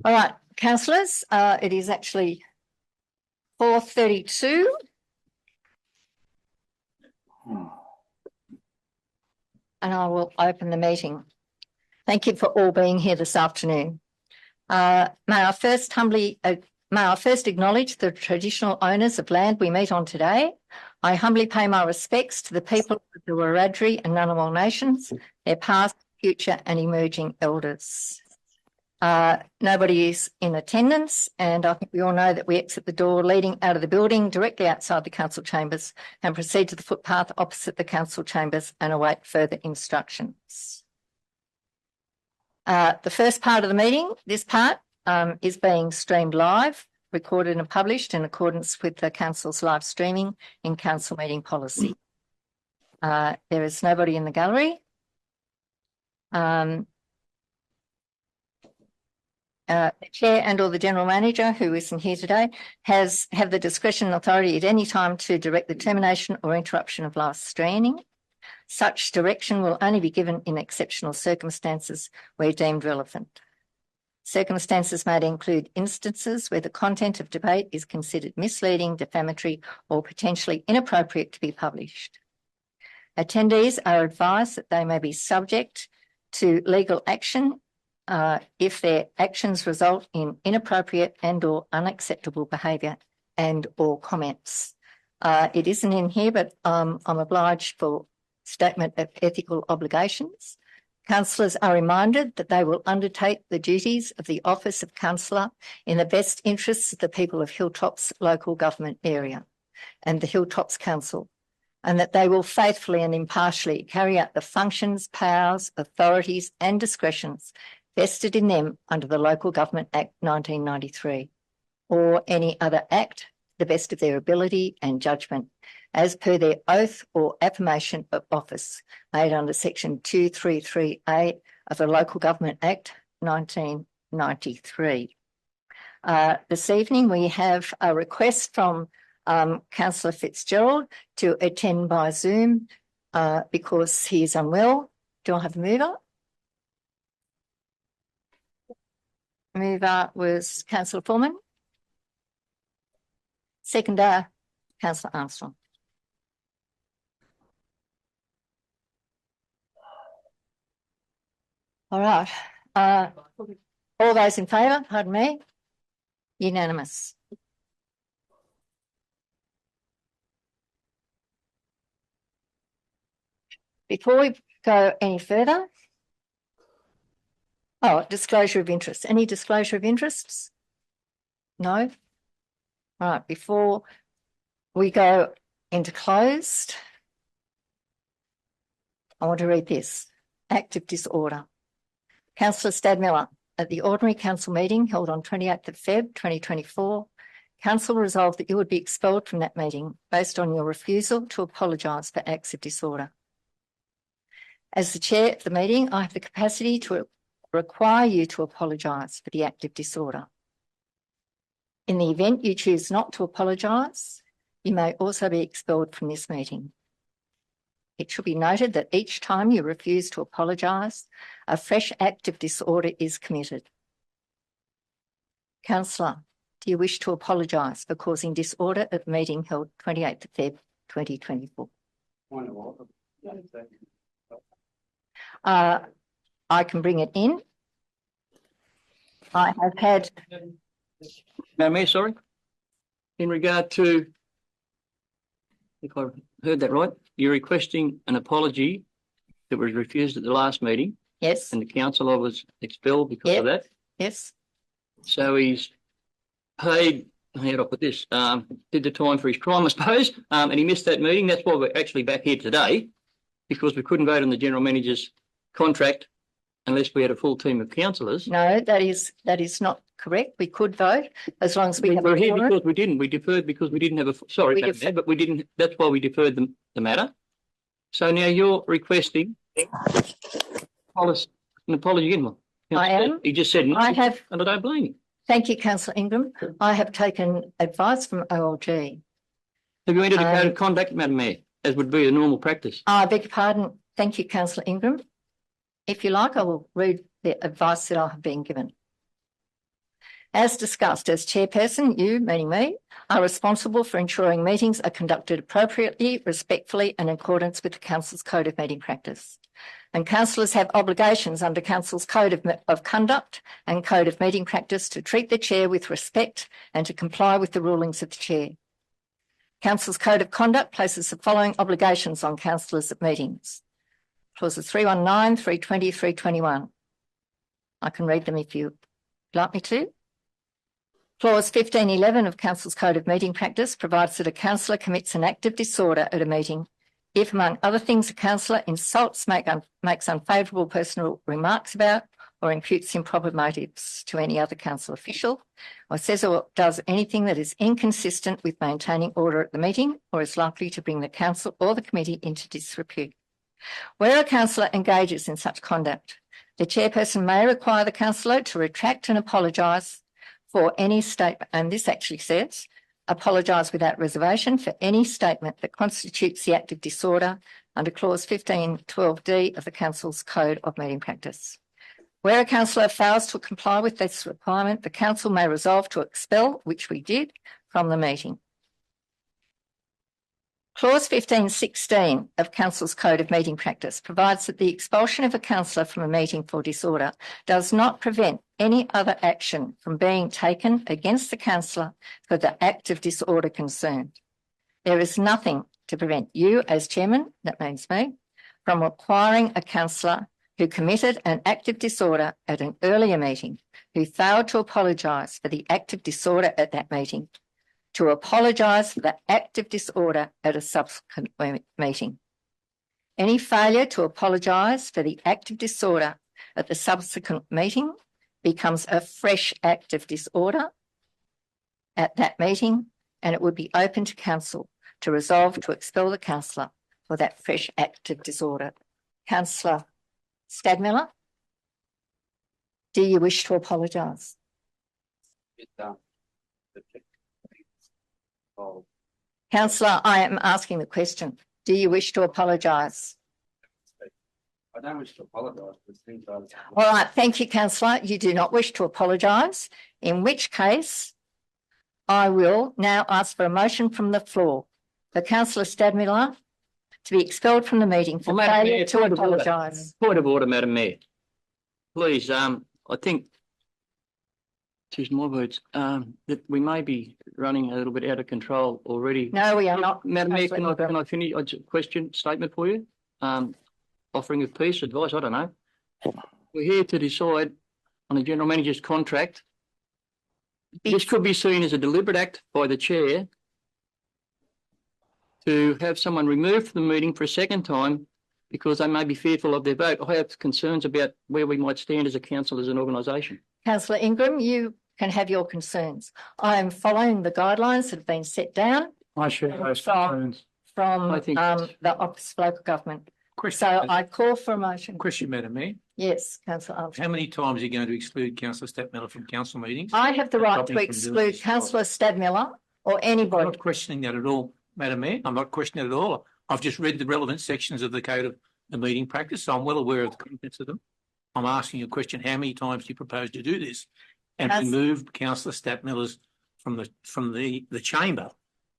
All right, councillors, it is actually 4:32. And I will open the meeting. Thank you for all being here this afternoon. May I first acknowledge the traditional owners of land we meet on today. I humbly pay my respects to the people of the Wiradjuri and Ngunnawal nations, their past, future and emerging elders. Nobody is in attendance, and I think we all know that we exit the door leading out of the building directly outside the council chambers and proceed to the footpath opposite the council chambers and await further instructions. The first part of the meeting, this part, is being streamed live, recorded and published in accordance with the council's live streaming in council meeting policy. There is nobody in the gallery. The chair and or the general manager, who isn't here today, have the discretion and authority at any time to direct the termination or interruption of live streaming. Such direction will only be given in exceptional circumstances where deemed relevant. Circumstances may include instances where the content of debate is considered misleading, defamatory, or potentially inappropriate to be published. Attendees are advised that they may be subject to legal action if their actions result in inappropriate and or unacceptable behaviour and or comments. It isn't in here, but I'm obliged for statement of ethical obligations. Councillors are reminded that they will undertake the duties of the office of councillor in the best interests of the people of Hilltops local government area and the Hilltops Council, and that they will faithfully and impartially carry out the functions, powers, authorities and discretions vested in them under the Local Government Act 1993 or any other act to the best of their ability and judgment as per their oath or affirmation of office made under section 233A of the Local Government Act 1993. This evening we have a request from Councillor Fitzgerald to attend by Zoom because he is unwell. Do I have a mover? Mover was Councillor Foreman. Seconder, Councillor Armstrong. All right. All those in favour, pardon me? Unanimous. Before we go any further, disclosure of interest. Any disclosure of interests? No? All right, before we go into closed, I want to read this. Act of disorder. Councillor Stadmiller, at the ordinary council meeting held on 28th of Feb 2024, council resolved that you would be expelled from that meeting based on your refusal to apologise for acts of disorder. As the chair of the meeting, I have the capacity to require you to apologise for the act of disorder. In the event you choose not to apologise, you may also be expelled from this meeting. It should be noted that each time you refuse to apologise, a fresh act of disorder is committed. Councillor, do you wish to apologise for causing disorder at the meeting held 28th of Feb 2024? I can bring it in. I have had... Madam Mayor, sorry. In regard to, if I heard that right, you're requesting an apology that was refused at the last meeting. Yes. And the councillor was expelled because of that. Yes. So he's paid, how do I put this, did the time for his crime, I suppose, and he missed that meeting. That's why we're actually back here today, because we couldn't vote on the general manager's contract unless we had a full team of councillors. No, that is not correct. We could vote as long as we have. We're here because we didn't. We deferred because we didn't have a. Sorry, but we didn't. That's why we deferred the matter. So now you're requesting an apology again. I am. He just said no. I have, and I don't blame you. Thank you, Councillor Ingram. I have taken advice from OLG. Have you entered a code of conduct, Madam Mayor, as would be a normal practice? I beg your pardon. Thank you, Councillor Ingram. If you like, I will read the advice that I have been given. As discussed, as chairperson, you, meaning me, are responsible for ensuring meetings are conducted appropriately, respectfully and in accordance with the Council's Code of Meeting Practice. And councillors have obligations under Council's Code of Conduct and Code of Meeting Practice to treat the chair with respect and to comply with the rulings of the chair. Council's Code of Conduct places the following obligations on councillors at meetings. Clauses 319, 320, 321. I can read them if you'd like me to. Clause 1511 of Council's Code of Meeting Practice provides that a councillor commits an act of disorder at a meeting if, among other things, a councillor insults, makes unfavourable personal remarks about or imputes improper motives to any other council official, or says or does anything that is inconsistent with maintaining order at the meeting or is likely to bring the council or the committee into disrepute. Where a councillor engages in such conduct, the chairperson may require the councillor to retract and apologise for any statement, and this actually says, apologise without reservation for any statement that constitutes the act of disorder under clause 1512D of the Council's Code of Meeting Practice. Where a councillor fails to comply with this requirement, the council may resolve to expel, which we did, from the meeting. Clause 1516 of Council's Code of Meeting Practice provides that the expulsion of a councillor from a meeting for disorder does not prevent any other action from being taken against the councillor for the act of disorder concerned. There is nothing to prevent you as chairman, that means me, from requiring a councillor who committed an act of disorder at an earlier meeting, who failed to apologise for the act of disorder at that meeting, to apologise for the act of disorder at a subsequent meeting. Any failure to apologise for the act of disorder at the subsequent meeting becomes a fresh act of disorder at that meeting, and it would be open to council to resolve to expel the councillor for that fresh act of disorder. Councillor Stadmiller, do you wish to apologise? Councillor, I am asking the question. Do you wish to apologise? I don't wish to apologise. All right, thank you, councillor. You do not wish to apologise, in which case I will now ask for a motion from the floor for Councillor Stadmiller to be expelled from the meeting for failure to apologise. Point of order, Madam Mayor. Please, I think, to use my words, that we may be running a little bit out of control already. No, we are not. Madam Mayor, can I finish a question statement for you? Offering of peace, advice, I don't know. We're here to decide on the General Manager's contract. This could be seen as a deliberate act by the Chair to have someone removed from the meeting for a second time because they may be fearful of their vote. I have concerns about where we might stand as a council, as an organisation. Councillor Ingram, you can have your concerns. I am following the guidelines that have been set down. I share those concerns. From the Office of Local Government. So I call for a motion. Question, Madam Mayor. Yes, Councillor Armstrong. How many times are you going to exclude Councillor Stadmiller from council meetings? I have the right to exclude Councillor Stadmiller or anybody. I'm not questioning that at all, Madam Mayor. I'm not questioning it at all. I've just read the relevant sections of the Code of the Meeting Practice, so I'm well aware of the contents of them. I'm asking a question: how many times do you propose to do this and remove Councillor Stadmiller's from the chamber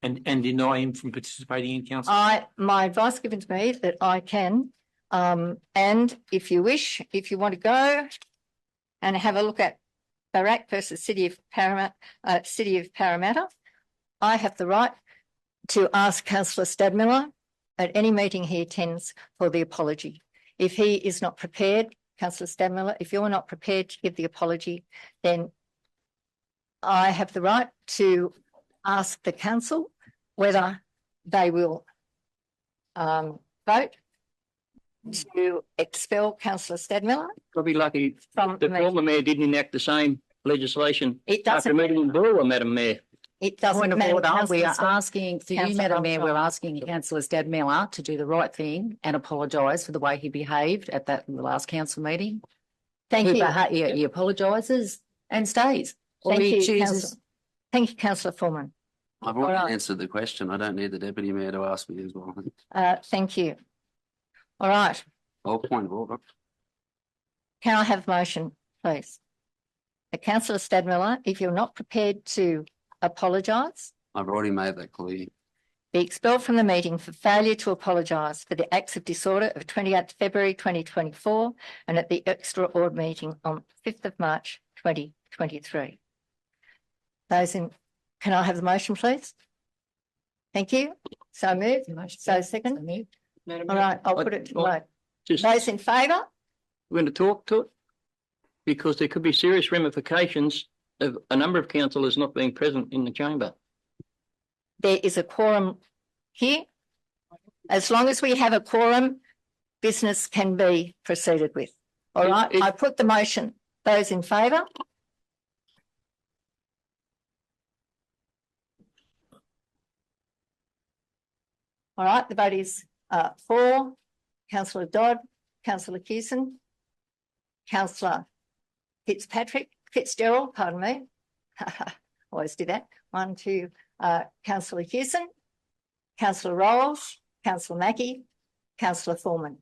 and deny him from participating in council? My advice given to me that I can, and if you wish, if you want to go and have a look at Barak versus City of Parramatta, I have the right to ask Councillor Stadmiller at any meeting he attends for the apology. If he is not prepared, Councillor Stadmiller, if you're not prepared to give the apology, then I have the right to ask the council whether they will vote to expel Councillor Stadmiller. Probably lucky the former mayor didn't enact the same legislation after meeting in Brewer, Madam Mayor. It doesn't Point of matter. order. We are asking, to you, Councillor Madam Mayor, we're Armstrong. asking Councillor Stadmiller to do the right thing and apologise for the way he behaved at the last council meeting. Thank you. He apologises and stays. Or Thank he you, chooses. Thank you, Councillor Foreman. I've already answered the question. I don't need the Deputy Mayor to ask me as well. Thank you. All right. Point of order. Can I have a motion, please? Councillor Stadmiller, if you're not prepared to apologise, I've already made that clear. be expelled from the meeting for failure to apologise for the acts of disorder of 28th February 2024 and at the extraordinary meeting on 5th of March 2023. Can I have the motion, please? Thank you. So moved. So second. Madam All Mayor, right, I'll put it to vote. just, Those in favour? we're going to talk to it because there could be serious ramifications of a number of councillors not being present in the chamber. There is a quorum here. As long as we have a quorum, business can be proceeded with. All right, I put the motion. Those in favour? All right, the vote is for Councillor Dodd, Councillor Hewson, Councillor Fitzgerald, pardon me. Always do that. 1, 2, Councillor Hewson, Councillor Rolls, Councillor Mackie, Councillor Foreman.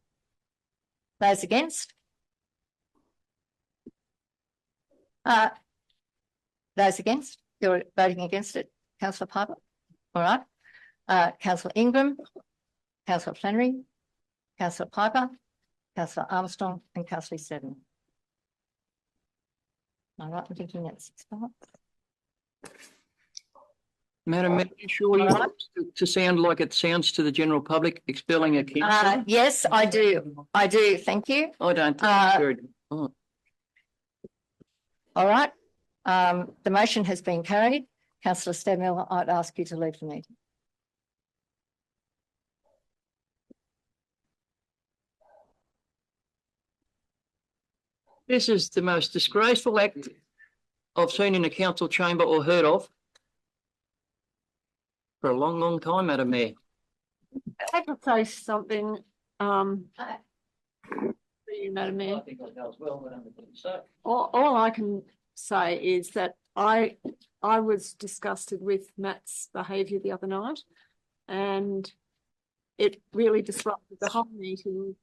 Those against? Those against? You're voting against it, Councillor Piper? All right. Councillor Ingram, Councillor Flannery, Councillor Piper, Councillor Armstrong and Councillor Seddon. All right, I'm thinking that's 6 votes. Madam Mayor, you sure you want to sound like it sounds to the general public expelling a councillor? Yes, I do. I do. Thank you. I don't think it's very. Oh. All right. The motion has been carried. Councillor Stadmiller, I'd ask you to leave the meeting. This is the most disgraceful act I've seen in a council chamber or heard of for a long, long time, Madam Mayor. I could say something, to you, Madam Mayor. All I can say is that I was disgusted with Matt's behaviour the other night, and it really disrupted the whole meeting.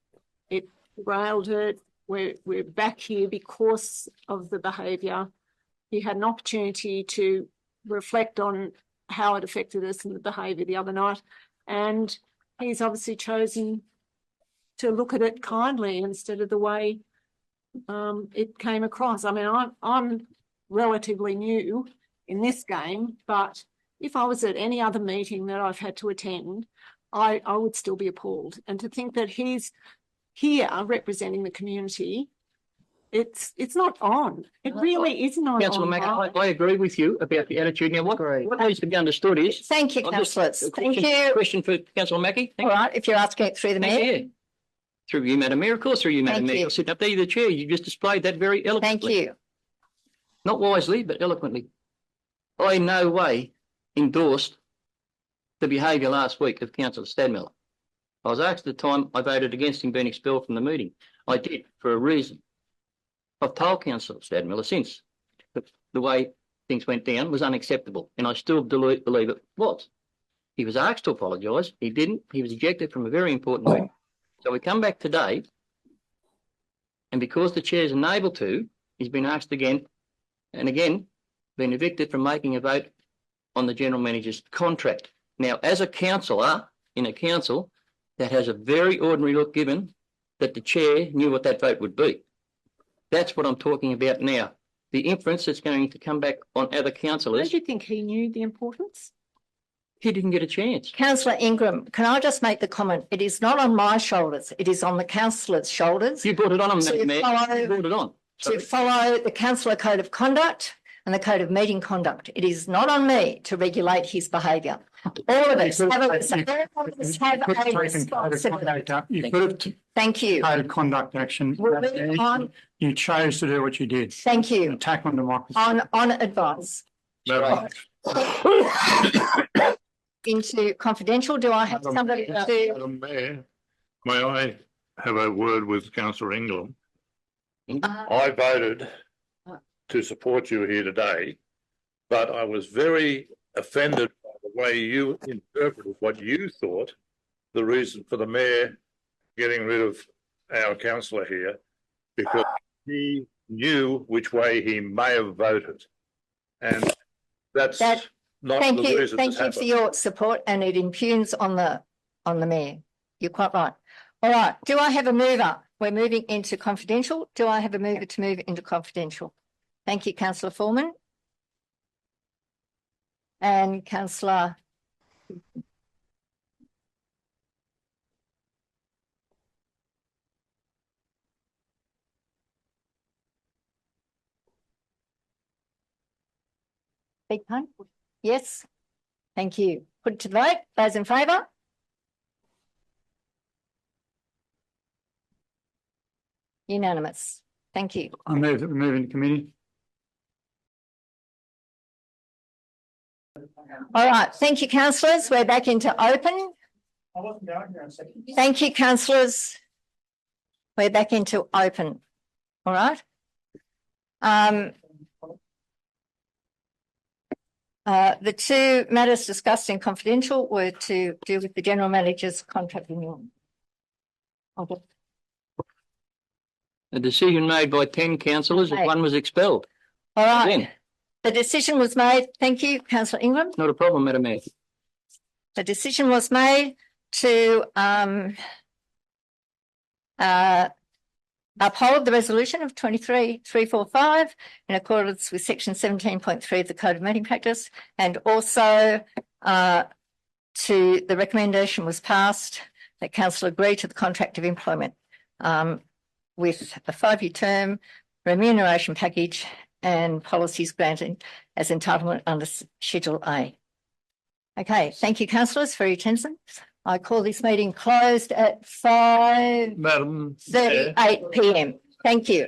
It derailed it. We're back here because of the behaviour. He had an opportunity to reflect on how it affected us and the behaviour the other night, and he's obviously chosen to look at it kindly instead of the way it came across. I mean, I'm relatively new in this game, but if I was at any other meeting that I've had to attend, I would still be appalled. And to think that he's here representing the community, it's not on. It really isn't on. Councillor Mack, I agree with you about the attitude. Now, what needs to be understood is. Thank you, councillors. Thank you. Question for Councillor Mackie. All right, if you're asking it through the mayor. Yeah. Through you, Madam Mayor, of course, through you, Madam Thank Mayor. you. You're sitting up there, you're the chair. You just displayed that very eloquently. Thank you. Not wisely, but eloquently. I in no way endorsed the behaviour last week of Councillor Stadmiller. I was asked at the time, I voted against him being expelled from the meeting. I did, for a reason. I've told Councillor Stadmiller since that the way things went down was unacceptable, and I still believe it was. He was asked to apologise. He didn't. He was ejected from a very important meeting. So we come back today, and because the chair's unable to, he's been asked again and again, been evicted from making a vote on the general manager's contract. Now, as a councillor in a council that has a very ordinary look, given that the chair knew what that vote would be. That's what I'm talking about now. The inference that's going to come back on other councillors. Don't you think he knew the importance? He didn't get a chance. Councillor Ingram, can I just make the comment? It is not on my shoulders. It is on the councillors' shoulders. You brought it on, To Mayor. You brought it on. To follow the councillor code of conduct and the code of meeting conduct. It is not on me to regulate his behaviour. All of us have a responsibility. You could have Thank you. taken conduct action. We'll move on. You chose to do what you did. Thank you. Attack on democracy. On advice. Into confidential. Do I have somebody to? Madam Mayor, may I have a word with Councillor Ingram? I voted to support you here today, but I was very offended by the way you interpreted what you thought the reason for the mayor getting rid of our councillor here, because he knew which way he may have voted. And that's That- not Thank the you, reason thank this you for happened. your support, and it impugns on the mayor. You're quite right. All right, do I have a mover? We're moving into confidential. Do I have a mover to move into confidential? Thank you, councillor Foreman. And councillor. Big pun? Yes. Thank you. Put it to the vote. Those in favour? Unanimous. Thank you. I move that we move into committee. All right. Thank you, councillors. We're back into open. I wasn't going here in a second. Thank you, councillors. We're back into open. All right. The two matters discussed in confidential were to do with the general manager's contract renewal. Okay. A decision made by 10 councillors if Okay. one was expelled. All right. Then, The decision was made. Thank you, councillor Ingram. not a problem, Madam Mayor. The decision was made to uphold the resolution of 23,345 in accordance with section 17.3 of the Code of Meeting Practice, and also to the recommendation was passed that council agree to the contract of employment with a 5-year term, remuneration package and policies granted as entitlement under Schedule A. Okay, thank you, councillors, for your attendance. I call this meeting closed at 5:38 Madam Chair, p.m. Thank you.